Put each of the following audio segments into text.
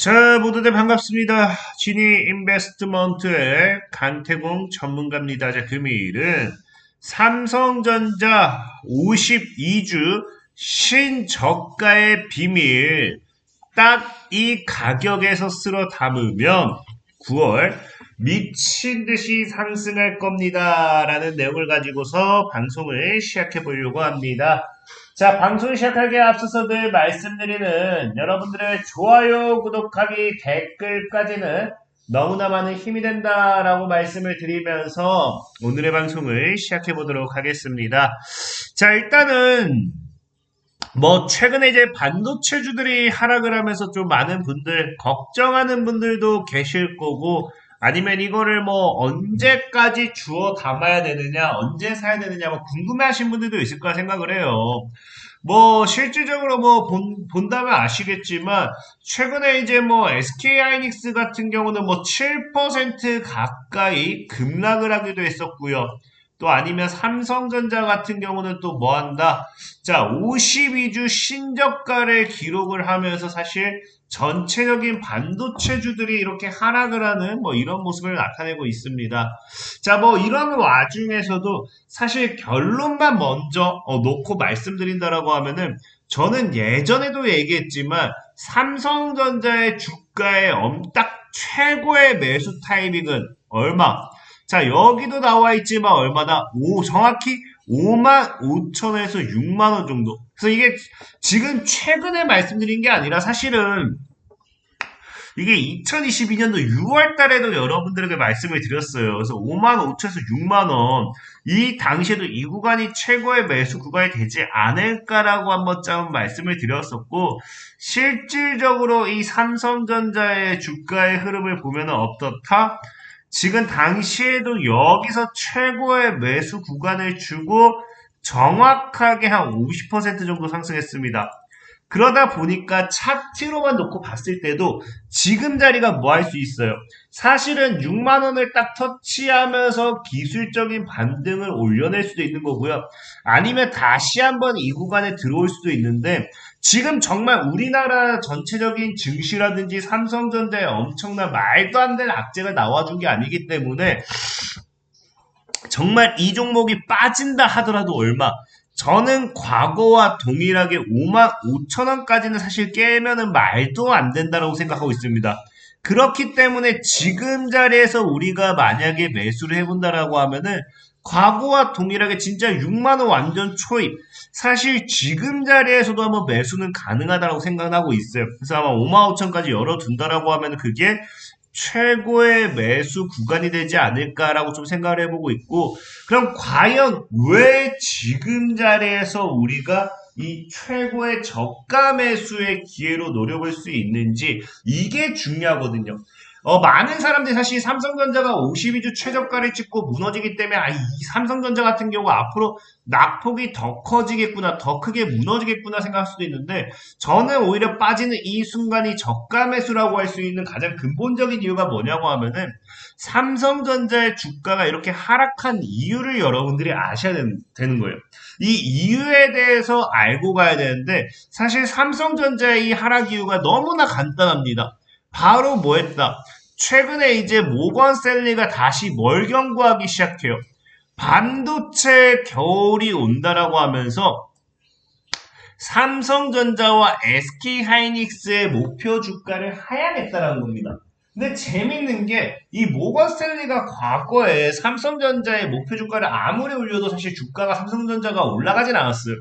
자, 모두들 반갑습니다. 지니 인베스트먼트의 강태공 전문가입니다. 자, 금일은 삼성전자 52주 신저가의 비밀, 딱 이 가격에서 쓸어 담으면 9월 미친 듯이 상승할 겁니다. 라는 내용을 가지고서 방송을 시작해 보려고 합니다. 자, 방송 시작하기에 앞서서 늘 말씀드리는 여러분들의 좋아요, 구독하기, 댓글까지는 너무나 많은 힘이 된다라고 말씀을 드리면서 오늘의 방송을 시작해 보도록 하겠습니다. 자, 일단은 최근에 이제 반도체주들이 하락을 하면서 좀 많은 분들, 걱정하는 분들도 계실 거고, 아니면 이거를 언제까지 주워 담아야 되느냐, 언제 사야 되느냐, 궁금해 하신 분들도 있을 거라 생각을 해요. 실질적으로 본다면 아시겠지만, 최근에 이제 SK 하이닉스 같은 경우는 7% 가까이 급락을 하기도 했었고요. 또 아니면 삼성전자 같은 경우는 또 뭐 한다? 자, 52주 신저가를 기록을 하면서 사실 전체적인 반도체주들이 이렇게 하락을 하는 이런 모습을 나타내고 있습니다. 자, 이런 와중에서도 사실 결론만 먼저 놓고 말씀드린다라고 하면은 저는 예전에도 얘기했지만 삼성전자의 주가의 딱 최고의 매수 타이밍은 얼마? 자, 여기도 나와 있지만 얼마나? 정확히 5만 5천에서 6만 원 정도. 그래서 이게 지금 최근에 말씀드린 게 아니라 사실은 이게 2022년도 6월 달에도 여러분들에게 말씀을 드렸어요. 그래서 5만 5천에서 6만 원. 이 당시에도 이 구간이 최고의 매수 구간이 되지 않을까라고 한번 말씀을 드렸었고, 실질적으로 이 삼성전자의 주가의 흐름을 보면 어떻다? 지금 당시에도 여기서 최고의 매수 구간을 주고 정확하게 한 50% 정도 상승했습니다. 그러다 보니까 차트로만 놓고 봤을 때도 지금 자리가 뭐 할 수 있어요? 사실은 6만 원을 딱 터치하면서 기술적인 반등을 올려낼 수도 있는 거고요. 아니면 다시 한번 이 구간에 들어올 수도 있는데 지금 정말 우리나라 전체적인 증시라든지 삼성전자에 엄청난 말도 안 되는 악재가 나와준 게 아니기 때문에 정말 이 종목이 빠진다 하더라도 얼마? 저는 과거와 동일하게 5만 5천 원까지는 사실 깨면은 말도 안 된다라고 생각하고 있습니다. 그렇기 때문에 지금 자리에서 우리가 만약에 매수를 해본다라고 하면은 과거와 동일하게 진짜 6만 원 완전 초입. 사실 지금 자리에서도 한번 매수는 가능하다고 생각하고 있어요. 그래서 아마 5만 5천까지 열어둔다라고 하면 그게 최고의 매수 구간이 되지 않을까라고 좀 생각을 해보고 있고, 그럼 과연 왜 지금 자리에서 우리가 이 최고의 저가 매수의 기회로 노려볼 수 있는지 이게 중요하거든요. 많은 사람들이 사실 삼성전자가 52주 최저가를 찍고 무너지기 때문에 이 삼성전자 같은 경우 앞으로 낙폭이 더 커지겠구나, 더 크게 무너지겠구나 생각할 수도 있는데 저는 오히려 빠지는 이 순간이 저가 매수라고 할 수 있는 가장 근본적인 이유가 뭐냐고 하면은 삼성전자의 주가가 이렇게 하락한 이유를 여러분들이 아셔야 되는 거예요. 이 이유에 대해서 알고 가야 되는데 사실 삼성전자의 이 하락 이유가 너무나 간단합니다. 바로 뭐 했다? 최근에 이제 모건 스탠리가 다시 뭘 경고하기 시작해요. 반도체 겨울이 온다라고 하면서 삼성전자와 SK 하이닉스의 목표 주가를 하향했다라는 겁니다. 근데 재밌는 게 이 모건 스탠리가 과거에 삼성전자의 목표 주가를 아무리 올려도 사실 주가가 삼성전자가 올라가진 않았어요.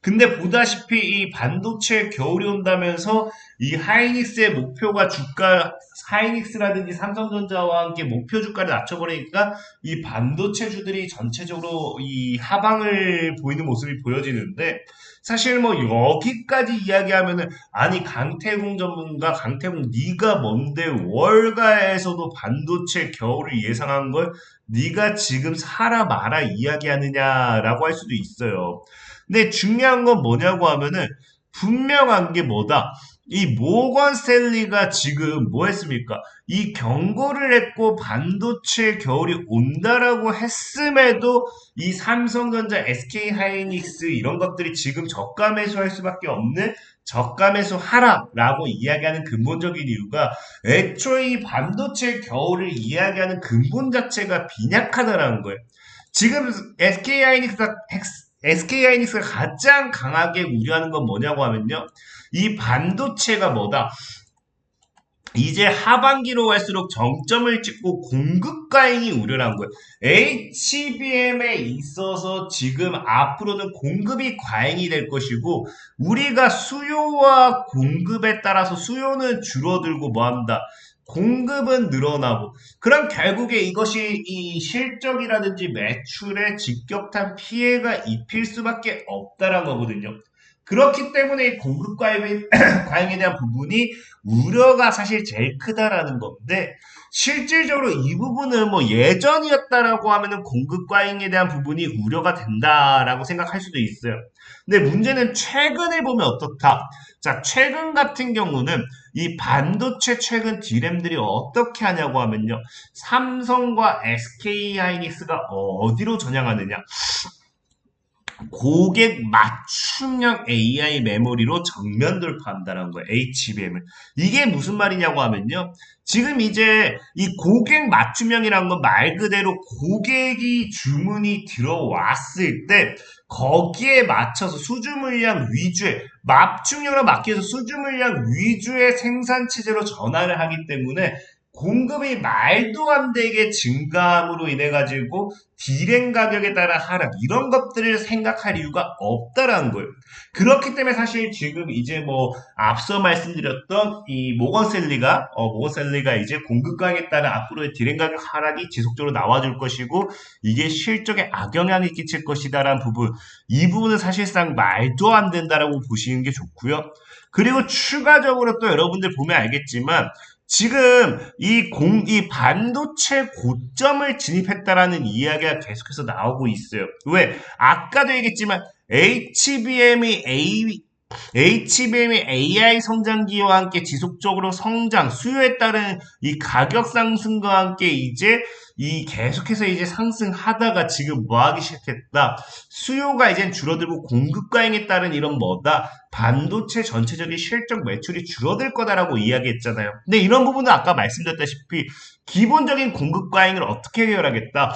근데 보다시피 이 반도체 겨울이 온다면서 이 하이닉스의 목표가 주가 하이닉스라든지 삼성전자와 함께 목표 주가를 낮춰버리니까 이 반도체주들이 전체적으로 이 하방을 보이는 모습이 보여지는데 사실 여기까지 이야기하면은 아니 강태공 전문가 강태공 네가 뭔데 월가에서도 반도체 겨울을 예상한 걸 네가 지금 사라 마라 이야기하느냐라고 할 수도 있어요. 근데 중요한 건 뭐냐고 하면은 분명한 게 뭐다? 이 모건 스탠리가 지금 뭐 했습니까? 이 경고를 했고 반도체 겨울이 온다라고 했음에도 이 삼성전자, SK하이닉스 이런 것들이 지금 저가 매수할 수밖에 없는 저가 매수하라라고 이야기하는 근본적인 이유가 애초에 이 반도체 겨울을 이야기하는 근본 자체가 빈약하다라는 거예요. 지금 SK하이닉스가 가장 강하게 우려하는 건 뭐냐고 하면요. 이 반도체가 뭐다? 이제 하반기로 갈수록 정점을 찍고 공급 과잉이 우려난 거예요. HBM에 있어서 지금 앞으로는 공급이 과잉이 될 것이고 우리가 수요와 공급에 따라서 수요는 줄어들고 뭐합니다. 공급은 늘어나고 그럼 결국에 이것이 이 실적이라든지 매출에 직격탄 피해가 입힐 수밖에 없다라는 거거든요. 그렇기 때문에 공급 과잉에 대한 부분이 우려가 사실 제일 크다라는 건데 실질적으로 이 부분은 뭐 예전이었다라고 하면은 공급 과잉에 대한 부분이 우려가 된다라고 생각할 수도 있어요. 근데 문제는 최근에 보면 어떻다? 자, 최근 같은 경우는 이 반도체 최근 디램들이 어떻게 하냐고 하면요. 삼성과 SK하이닉스가 어디로 전향하느냐? 고객 맞춤형 AI 메모리로 정면 돌파한다는 거예요. HBM을. 이게 무슨 말이냐고 하면요. 지금 이제 이 고객 맞춤형이라는 건 말 그대로 고객이 주문이 들어왔을 때 거기에 맞춰서 수주 물량 위주의 맞춤형으로 맞춰서 수주 물량 위주의 생산 체제로 전환을 하기 때문에 공급이 말도 안 되게 증가함으로 인해 가지고 디램 가격에 따라 하락 이런 것들을 생각할 이유가 없다라는 거예요. 그렇기 때문에 사실 지금 이제 뭐 앞서 말씀드렸던 이 모건셀리가 이제 공급 강에 따른 앞으로의 디램 가격 하락이 지속적으로 나와줄 것이고 이게 실적에 악영향을 끼칠 것이다라는 부분 이 부분은 사실상 말도 안 된다라고 보시는 게 좋고요. 그리고 추가적으로 또 여러분들 보면 알겠지만 지금 이 반도체 고점을 진입했다라는 이야기가 계속해서 나오고 있어요. 왜? 아까도 얘기했지만 HBM이 AI 성장기와 함께 지속적으로 성장, 수요에 따른 이 가격 상승과 함께 이제 이 계속해서 이제 상승하다가 지금 뭐 하기 시작했다. 수요가 이제 줄어들고 공급 과잉에 따른 이런 뭐다. 반도체 전체적인 실적 매출이 줄어들 거다라고 이야기했잖아요. 근데 이런 부분은 아까 말씀드렸다시피 기본적인 공급 과잉을 어떻게 해결하겠다.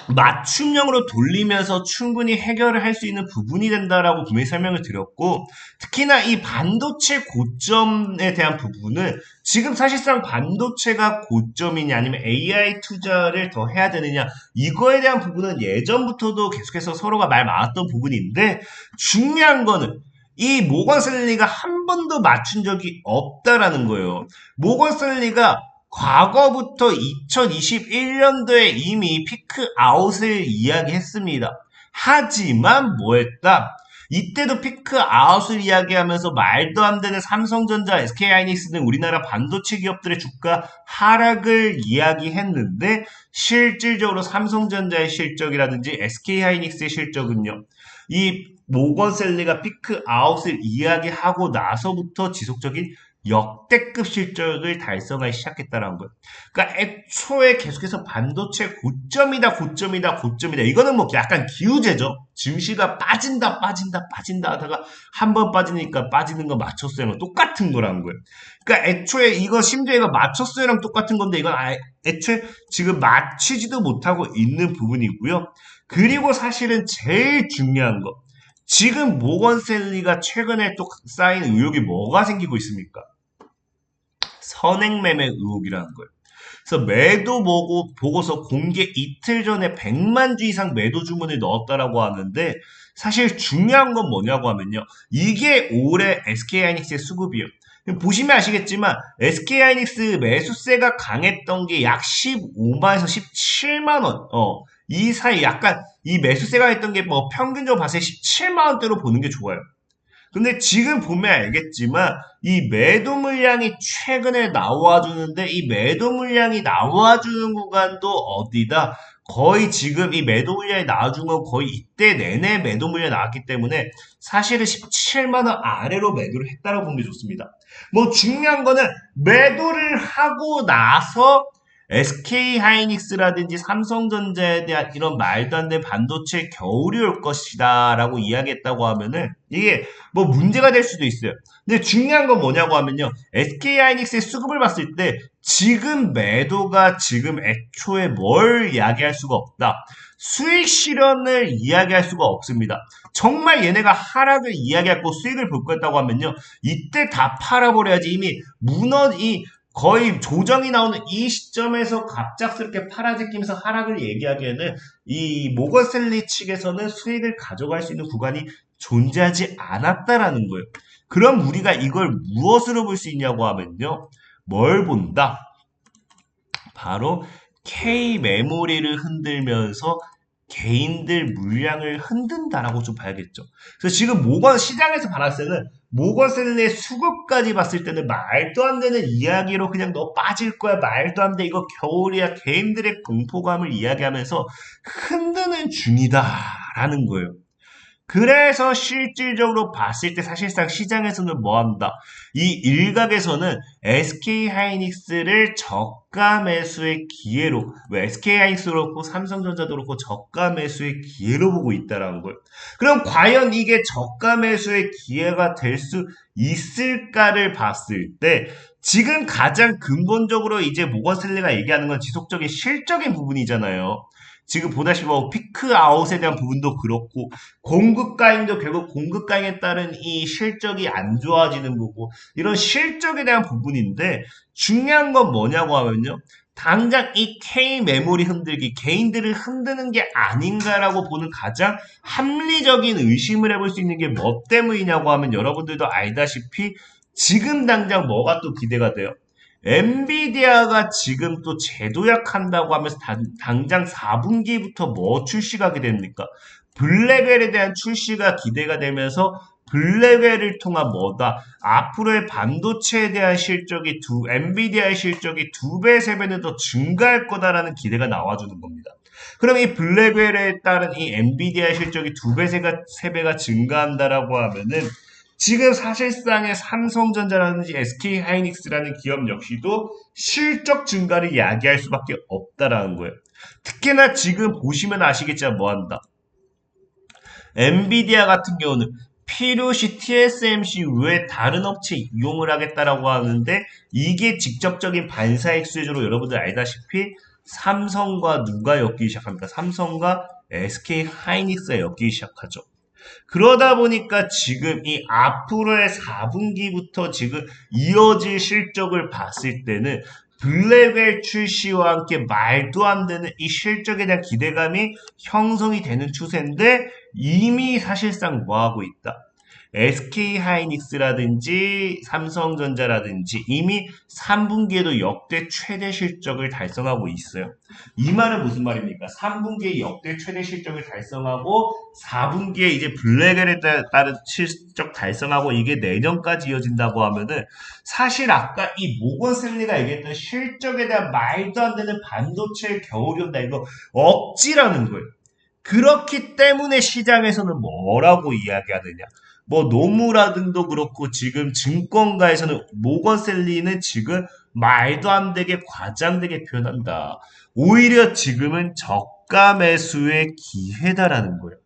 맞춤형으로 돌리면서 충분히 해결을 할 수 있는 부분이 된다라고 분명히 설명을 드렸고 특히나 이 반도체 고점에 대한 부분은 지금 사실상 반도체가 고점이냐 아니면 AI 투자를 더 해야 되느냐 이거에 대한 부분은 예전부터도 계속해서 서로가 말 많았던 부분인데 중요한 거는 이 모건 스탠리가 한 번도 맞춘 적이 없다라는 거예요. 모건 스탠리가 과거부터 2021년도에 이미 피크 아웃을 이야기했습니다. 하지만 뭐했다? 이때도 피크 아웃을 이야기하면서 말도 안 되는 삼성전자, SK하이닉스 등 우리나라 반도체 기업들의 주가 하락을 이야기했는데 실질적으로 삼성전자의 실적이라든지 SK하이닉스의 실적은요. 이 모건셀리가 피크 아웃을 이야기하고 나서부터 지속적인 역대급 실적을 달성하기 시작했다는 거예요. 그러니까 애초에 계속해서 반도체 고점이다. 이거는 뭐 약간 기우제죠. 증시가 빠진다 하다가 한 번 빠지니까 빠지는 거 맞췄어요랑 똑같은 거라는 거예요. 그러니까 애초에 이거 심지어 이거 맞췄어요랑 똑같은 건데 이건 애초에 지금 맞추지도 못하고 있는 부분이고요. 그리고 사실은 제일 중요한 거. 지금 모건셀리가 최근에 또 쌓인 의혹이 뭐가 생기고 있습니까? 선행매매 의혹이라는 거예요. 그래서 보고서 공개 이틀 전에 100만 주 이상 매도 주문을 넣었다라고 하는데 사실 중요한 건 뭐냐고 하면요. 이게 올해 SK하이닉스의 수급이에요. 보시면 아시겠지만 SK하이닉스 매수세가 강했던 게 약 15만에서 17만 원. 이 사이 약간 이 매수세가 했던 게 뭐 평균적으로 봤을 때 17만 원대로 보는 게 좋아요. 근데 지금 보면 알겠지만 이 매도 물량이 최근에 나와주는데 이 매도 물량이 나와주는 구간도 어디다? 거의 지금 이 매도 물량이 나와준 건 거의 이때 내내 매도 물량이 나왔기 때문에 사실은 17만원 아래로 매도를 했다고 보는 게 좋습니다. 뭐 중요한 거는 매도를 하고 나서 SK하이닉스라든지 삼성전자에 대한 이런 말도 안 되는 반도체 겨울이 올 것이다 라고 이야기했다고 하면은 이게 뭐 문제가 될 수도 있어요. 근데 중요한 건 뭐냐고 하면요. SK하이닉스의 수급을 봤을 때 지금 매도가 지금 애초에 뭘 이야기할 수가 없다. 수익 실현을 이야기할 수가 없습니다. 정말 얘네가 하락을 이야기하고 수익을 볼 거였다고 하면요. 이때 다 팔아버려야지 이미 거의 조정이 나오는 이 시점에서 갑작스럽게 팔아제끼면서 하락을 얘기하기에는 이 모건스탠리 측에서는 수익을 가져갈 수 있는 구간이 존재하지 않았다라는 거예요. 그럼 우리가 이걸 무엇으로 볼 수 있냐고 하면요. 뭘 본다? 바로 K 메모리를 흔들면서 개인들 물량을 흔든다라고 좀 봐야겠죠. 그래서 지금 시장에서 봤을 때는 모건스탠리의 수급까지 봤을 때는 말도 안 되는 이야기로 그냥 너 빠질 거야 말도 안 돼 이거 겨울이야 개인들의 공포감을 이야기하면서 흔드는 중이다라는 거예요. 그래서 실질적으로 봤을 때 사실상 시장에서는 뭐 한다? 이 일각에서는 SK하이닉스를 저가 매수의 기회로, 왜 SK하이닉스도 그렇고 삼성전자도 그렇고 저가 매수의 기회로 보고 있다라는 거예요. 그럼 과연 이게 저가 매수의 기회가 될 수 있을까를 봤을 때 지금 가장 근본적으로 이제 모건스탠리가 얘기하는 건 지속적인 실적인 부분이잖아요. 지금 보다시피 뭐 피크아웃에 대한 부분도 그렇고 공급가잉도 결국 공급가잉에 따른 이 실적이 안 좋아지는 거고 이런 실적에 대한 부분인데 중요한 건 뭐냐고 하면요. 당장 이 K 메모리 흔들기 개인들을 흔드는 게 아닌가라고 보는 가장 합리적인 의심을 해볼 수 있는 게 뭐 때문이냐고 하면 여러분들도 알다시피 지금 당장 뭐가 또 기대가 돼요? 엔비디아가 지금 또 재도약한다고 하면서 당장 4분기부터 뭐 출시가 하게 됩니까? 블랙웰에 대한 출시가 기대가 되면서 블랙웰을 통한 뭐다? 앞으로의 반도체에 대한 엔비디아의 실적이 2배, 3배는 더 증가할 거다라는 기대가 나와주는 겁니다. 그럼 이 블랙웰에 따른 이 엔비디아의 실적이 2배, 3배가 증가한다라고 하면은 지금 사실상의 삼성전자라든지 SK하이닉스라는 기업 역시도 실적 증가를 야기할 수밖에 없다라는 거예요. 특히나 지금 보시면 아시겠지만 뭐한다. 엔비디아 같은 경우는 필요시 TSMC 외에 다른 업체 이용을 하겠다라고 하는데 이게 직접적인 반사익 수혜주로 여러분들 알다시피 삼성과 누가 엮이기 시작합니까? 삼성과 SK하이닉스가 엮이기 시작하죠. 그러다 보니까 지금 이 앞으로의 4분기부터 지금 이어질 실적을 봤을 때는 블랙웰 출시와 함께 말도 안 되는 이 실적에 대한 기대감이 형성이 되는 추세인데 이미 사실상 뭐하고 있다? SK하이닉스라든지 삼성전자라든지 이미 3분기에도 역대 최대 실적을 달성하고 있어요. 이 말은 무슨 말입니까? 3분기에 역대 최대 실적을 달성하고 4분기에 이제 블랙웰에 따른 실적 달성하고 이게 내년까지 이어진다고 하면은 사실 아까 이 모건스탠리가 얘기했던 실적에 대한 말도 안 되는 반도체 겨울이 온다 이거 억지라는 거예요. 그렇기 때문에 시장에서는 뭐라고 이야기하느냐? 뭐 노무라 등도 그렇고 지금 증권가에서는 모건스탠리는 지금 말도 안 되게 과장되게 표현한다. 오히려 지금은 저가 매수의 기회다라는 거예요.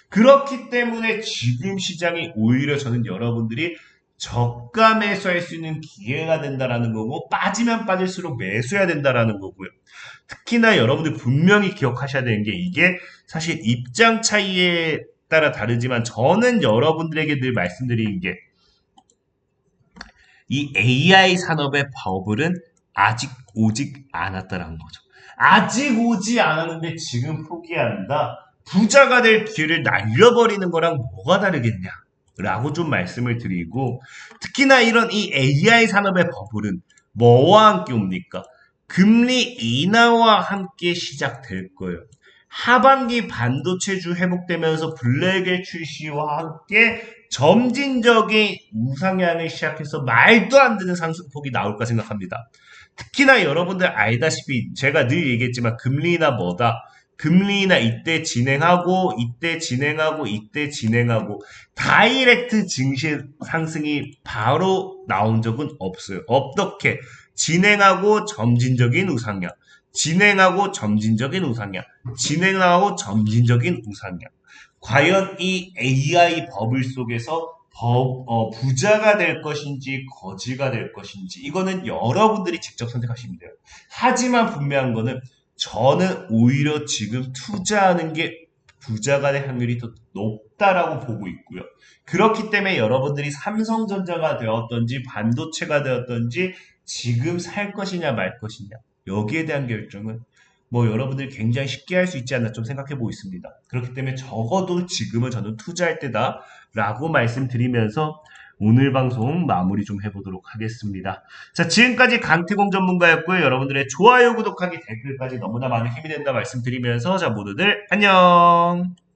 그렇기 때문에 지금 시장이 오히려 저는 여러분들이 저가 매수할 수 있는 기회가 된다라는 거고 빠지면 빠질수록 매수해야 된다라는 거고요. 특히나 여러분들 분명히 기억하셔야 되는 게 이게 사실 입장 차이에 따라 다르지만 저는 여러분들에게 늘 말씀드리는 게 이 AI 산업의 버블은 아직 오직 않았다라는 거죠. 아직 오지 않았는데 지금 포기한다. 부자가 될 기회를 날려버리는 거랑 뭐가 다르겠냐? 라고 좀 말씀을 드리고 특히나 이런 이 AI 산업의 버블은 뭐와 함께 옵니까? 금리 인하와 함께 시작될 거예요. 하반기 반도체주 회복되면서 블랙의 출시와 함께 점진적인 우상향을 시작해서 말도 안 되는 상승폭이 나올까 생각합니다. 특히나 여러분들 알다시피 제가 늘 얘기했지만 금리나 뭐다 금리나 이때 진행하고 이때 진행하고 이때 진행하고 다이렉트 증시 상승이 바로 나온 적은 없어요. 어떻게? 진행하고 점진적인 우상향, 진행하고 점진적인 우상향, 진행하고 점진적인 우상향. 과연 이 AI 버블 속에서 부자가 될 것인지 거지가 될 것인지 이거는 여러분들이 직접 선택하시면 돼요. 하지만 분명한 거는 저는 오히려 지금 투자하는 게 부자가 될 확률이 더 높다라고 보고 있고요. 그렇기 때문에 여러분들이 삼성전자가 되었던지 반도체가 되었던지 지금 살 것이냐 말 것이냐 여기에 대한 결정은 뭐 여러분들이 굉장히 쉽게 할 수 있지 않나 좀 생각해 보고 있습니다. 그렇기 때문에 적어도 지금은 저는 투자할 때다라고 말씀드리면서 오늘 방송 마무리 좀 해보도록 하겠습니다. 자, 지금까지 강태공 전문가였고요. 여러분들의 좋아요, 구독하기, 댓글까지 너무나 많은 힘이 된다 말씀드리면서 자, 모두들 안녕!